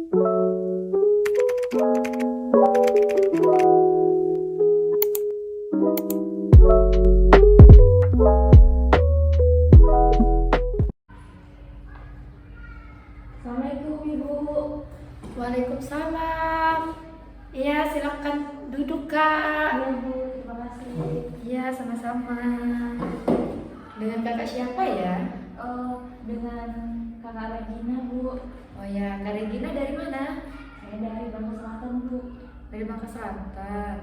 Assalamualaikum Ibu. Waalaikumsalam. Iya, silakan duduk, Kak. Iya Bu, terima kasih. Iya, sama-sama. Dengan kakak siapa ya? Dengan Kakak Regina Bu. Oh ya, Kak Regina dari mana? Saya dari Bangka Selatan Bu. Dari Bangka Selatan.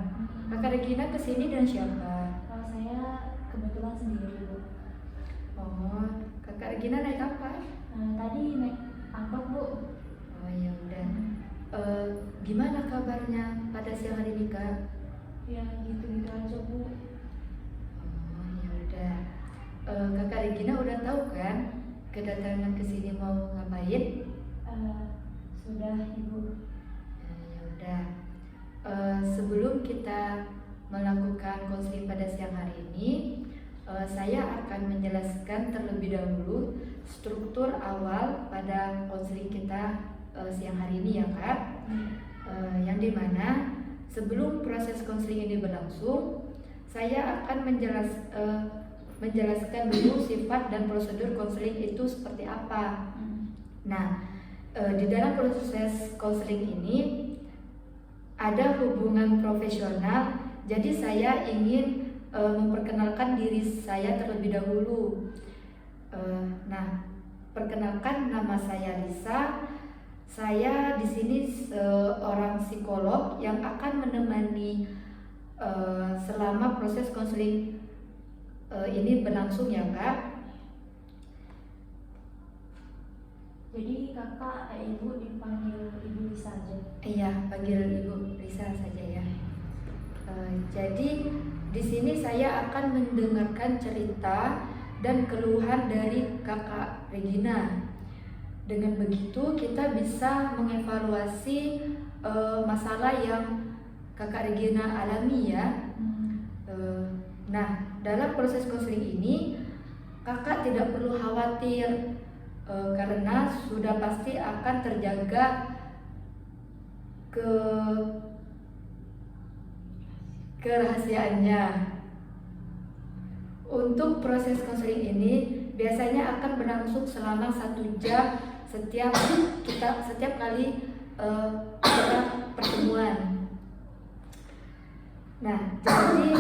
Kakak Regina kesini dengan siapa? Kalau saya kebetulan sendiri Bu. Oh, Kakak Regina naik apa? Tadi naik angkot Bu. Oh ya udah. Gimana kabarnya pada siang hari ini, Kak? Ya gitu-gitu aja Bu. Oh ya udah. Kakak Regina udah tahu kan kedatangan ke sini mau ngapain? Sudah Ibu. Ya udah. Sebelum kita melakukan konseling pada siang hari ini, saya akan menjelaskan terlebih dahulu struktur awal pada konseling kita siang hari ini ya Kak. Yang dimana sebelum proses konseling ini berlangsung, saya akan menjelaskan dulu sifat dan prosedur konseling itu seperti apa. Nah, di dalam proses konseling ini ada hubungan profesional, jadi saya ingin memperkenalkan diri saya terlebih dahulu. Nah, perkenalkan, nama saya Lisa. Saya di sini seorang psikolog yang akan menemani selama proses konseling ini berlangsung ya Kak. Jadi Kakak Ibu dipanggil Ibu Lisa aja. Iya, panggil Ibu Lisa saja ya. Jadi di sini saya akan mendengarkan cerita dan keluhan dari Kakak Regina. Dengan begitu kita bisa mengevaluasi masalah yang Kakak Regina alami ya. Nah, dalam proses konseling ini Kakak tidak perlu khawatir karena sudah pasti akan terjaga kerahasiaannya. Untuk proses konseling ini biasanya akan berlangsung selama 1 jam setiap kali kita pertemuan. Nah, jadi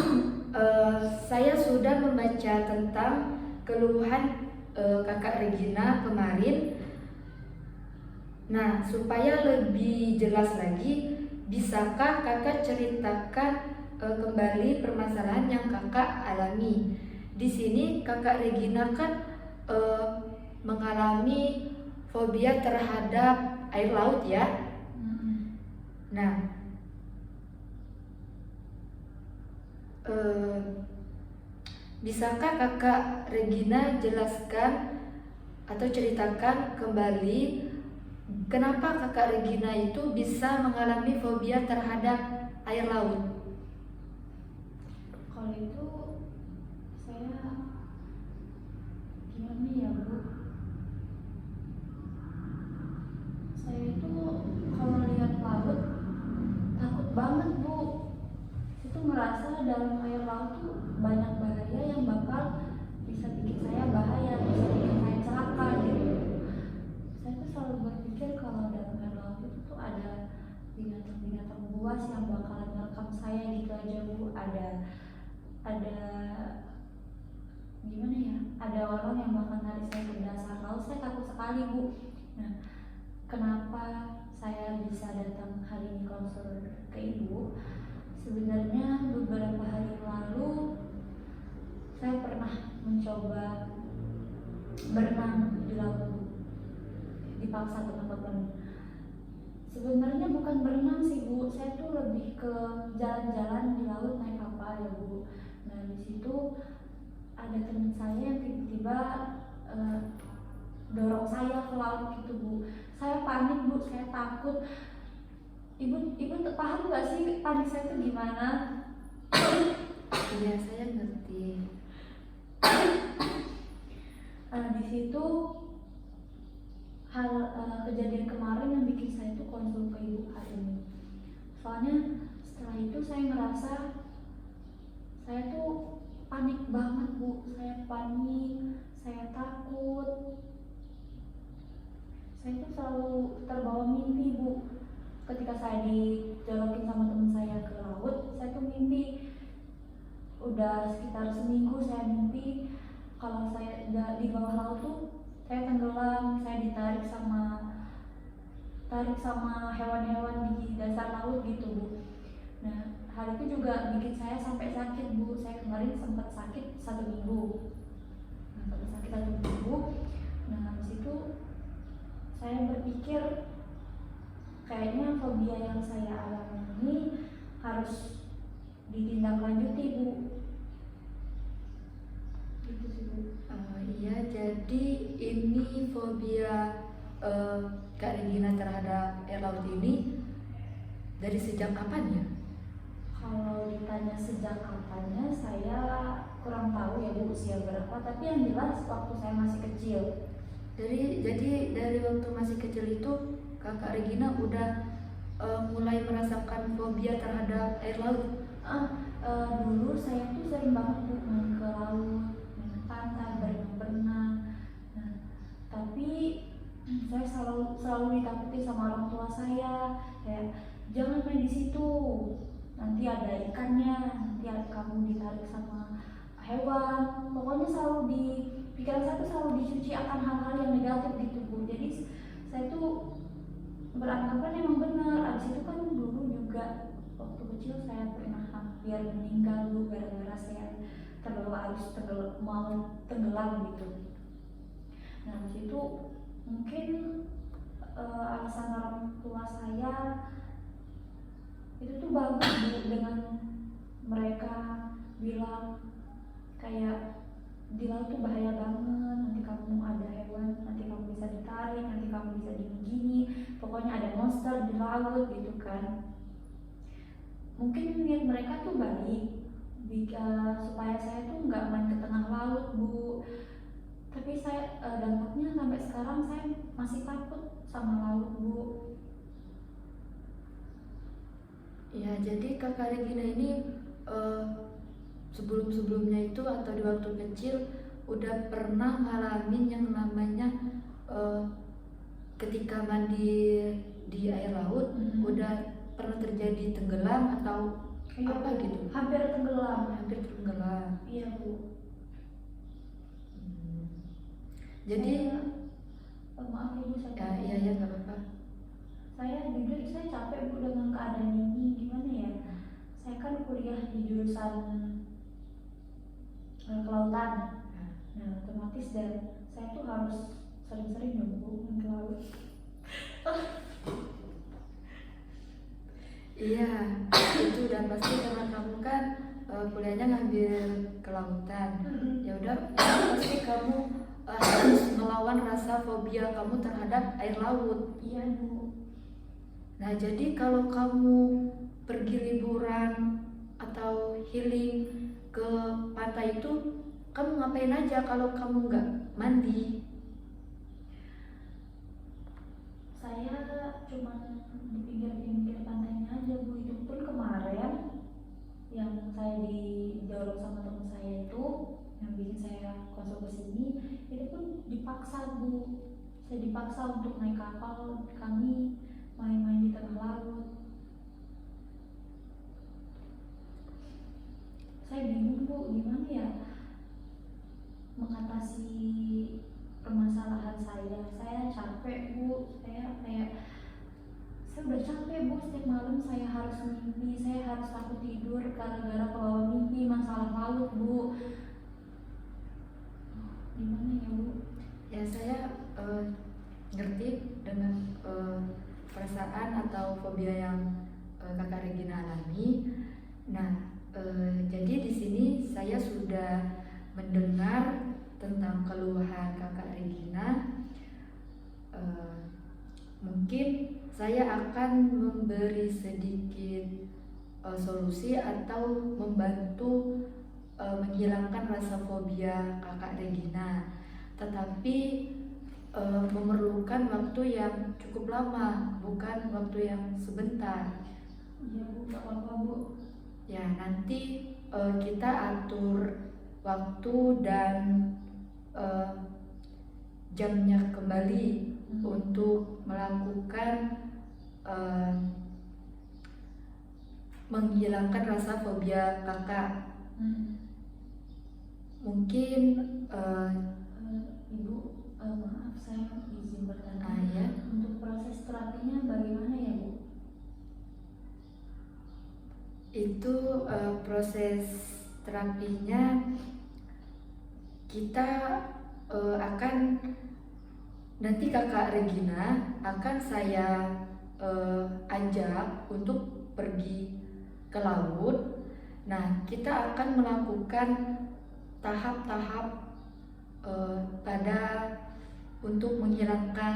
saya sudah membaca tentang keluhan Kakak Regina kemarin. Nah, supaya lebih jelas lagi, bisakah Kakak ceritakan kembali permasalahan yang Kakak alami? Di sini Kakak Regina kan mengalami fobia terhadap air laut ya. Nah, bisakah Kakak Regina jelaskan atau ceritakan kembali kenapa Kakak Regina itu bisa mengalami fobia terhadap air laut? Kalau itu saya gimana ya Bu? Saya itu kalau lihat laut takut banget Bu. Itu merasa dalam air laut tuh banyak bahaya yang bakal bisa bikin saya bahaya, bisa bikin saya celaka gitu. Saya tuh selalu berpikir kalau dalam air laut itu tuh ada binatang-binatang buas yang bakalan merekam saya gitu aja Bu. Ada gimana ya? Ada orang yang bakal narik saya ke dasar laut. Saya takut sekali Bu. Nah, kenapa saya bisa datang hari ini konsul ke Ibu? Sebenarnya beberapa hari lalu saya pernah mencoba berenang di laut Bu. Dipaksa teman-teman. Sebenarnya bukan berenang sih Bu, saya tuh lebih ke jalan-jalan di laut naik kapal ya Bu. Nah di situ ada teman saya yang tiba-tiba dorong saya ke laut gitu Bu. Saya panik Bu, saya takut. Ibu paham nggak sih panik saya tuh gimana? Iya, saya ngerti. Di situ kejadian kemarin yang bikin saya tuh saya tuh selalu terbawa mimpi Bu. Ketika saya dijorokin sama teman saya ke laut, saya tuh mimpi. Udah sekitar seminggu saya mimpi kalau saya di bawah laut tuh saya tenggelam, saya tarik sama hewan-hewan di dasar laut gitu Bu. Nah, hal itu juga bikin saya sampai sakit Bu. Saya kemarin sempat sakit 1 minggu. Nah, sempat sakit 1 minggu. Nah, habis itu saya berpikir kayaknya fobia yang saya alami ini harus ditindaklanjuti Bu. Gitu sih Bu. Iya, jadi ini fobia Kak Regina terhadap air laut ini dari sejak kapan ya? Kalau ditanya sejak kapannya, saya kurang tahu ya Bu usia berapa, tapi yang jelas waktu saya masih kecil. Jadi dari waktu masih kecil itu Kakak Regina udah mulai merasakan fobia terhadap air laut. Dulu saya tuh sering banget Bu main ke laut, main ke pantai, berenang-berenang. Nah, tapi saya selalu ditakuti sama orang tua saya, kayak jangan main di situ, nanti ada ikannya, nanti kamu ditarik sama hewan. Pokoknya selalu di pikiran saya tuh selalu dicuci akan hal-hal yang negatif gitu Bu. Jadi saya tuh beranggapan emang benar. Abis itu kan dulu juga waktu kecil saya pernah hampir meninggal Bu gara-gara saya terbawa arus mau tenggelam gitu. Nah, abis itu mungkin alasan orang tua saya itu tuh bagus Bu, dengan mereka bilang kayak di laut tuh bahaya banget, nanti kamu ada hewan, nanti kamu bisa ditarik, nanti kamu bisa gini-gini, pokoknya ada monster di laut gitu kan. Mungkin niat mereka tuh baik, supaya saya tuh nggak main ke tengah laut Bu. Tapi saya dampaknya sampai sekarang saya masih takut sama laut Bu. Ya, jadi Kakak Regina ini sebelum-sebelumnya itu atau di waktu kecil udah pernah ngalamin yang namanya ketika mandi di air laut udah pernah terjadi tenggelam atau apa gitu? Hampir tenggelam. Iya Bu. Jadi maaf Ibu saya. Iya nggak apa-apa. Saya jujur saya capek Bu dengan keadaan ini. Gimana ya? Saya kan kuliah di jurusan kelautan. Nah, otomatis dan saya tuh harus sering-sering dong Bu main ke laut. Iya, itu udah pasti karena kamu kan kuliahnya ngambil kelautan. Ya udah, pasti kamu harus melawan rasa fobia kamu terhadap air laut. Iya Bu. Nah, jadi kalau kamu pergi liburan atau healing ke pantai itu, kamu ngapain aja kalau kamu nggak mandi? Saya cuma di pinggir-pinggir pantainya aja Bu. Itu pun kemarin yang saya didorong sama teman saya itu, yang bikin saya konsul ke sini, itu pun dipaksa Bu. Saya dipaksa untuk naik kapal, kami main-main di tengah laut. Saya bingung Bu, gimana ya mengatasi permasalahan saya. Saya capek Bu, saya udah capek Bu, setiap malam saya harus mimpi, saya harus takut tidur gara-gara kebawa mimpi masalah laut Bu. Gimana ya Bu? Ya, saya ngerti dengan perasaan atau fobia yang Kakak Regina alami. Nah, jadi di sini saya sudah mendengar tentang keluhan Kakak Regina. Mungkin saya akan memberi sedikit solusi atau membantu menghilangkan rasa fobia Kakak Regina, tetapi memerlukan waktu yang cukup lama, bukan waktu yang sebentar. Iya Bu, gak apa-apa Bu. Ya, nanti kita atur waktu dan jamnya kembali untuk melakukan eh, menghilangkan rasa fobia kakak. Mungkin Ibu, maaf saya izin bertanya. ya. Untuk proses terapinya bagaimana ya Bu? Itu proses terapinya kita akan nanti kakak Regina akan saya ajak untuk pergi ke laut. Nah, kita akan melakukan tahap-tahap pada untuk menghilangkan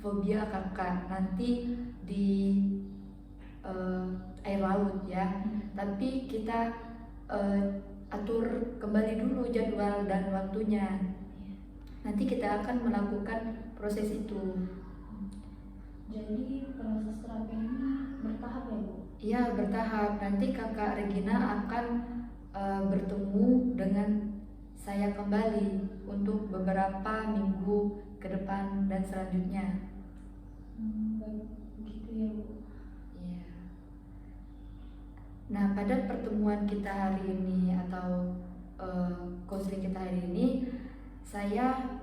fobia kakak nanti di air laut ya. Tapi kita atur kembali dulu jadwal dan waktunya. Nanti kita akan melakukan proses itu. Jadi proses terapi ini bertahap ya Bu? Iya, bertahap. Nanti kakak Regina akan bertemu dengan saya kembali untuk beberapa minggu ke depan dan selanjutnya. Baik, begitu ya Bu. Iya. Nah, pada pertemuan kita hari ini atau konseling kita hari ini, saya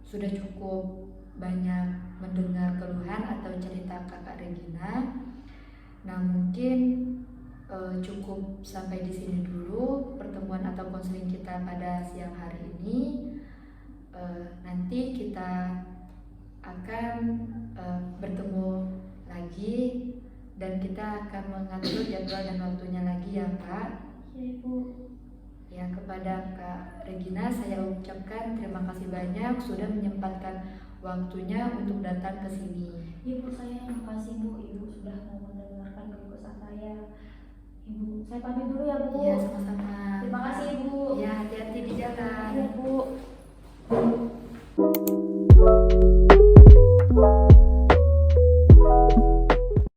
sudah cukup banyak mendengar keluhan atau cerita kakak Regina. Nah, mungkin cukup sampai di sini dulu pertemuan atau konseling kita pada siang hari ini. Nanti kita akan bertemu lagi dan kita akan mengatur jadwal dan waktunya lagi ya Kak. Ya Ibu. Ya, kepada Kak Regina saya ucapkan terima kasih banyak sudah menyempatkan waktunya untuk datang ke sini. Ibu, saya yang makasih Bu, Ibu sudah mau mendengarkan keluh kesah saya. Ibu, saya pamit dulu ya Bu. Iya, sama-sama. Terima kasih Ibu. Ya, hati-hati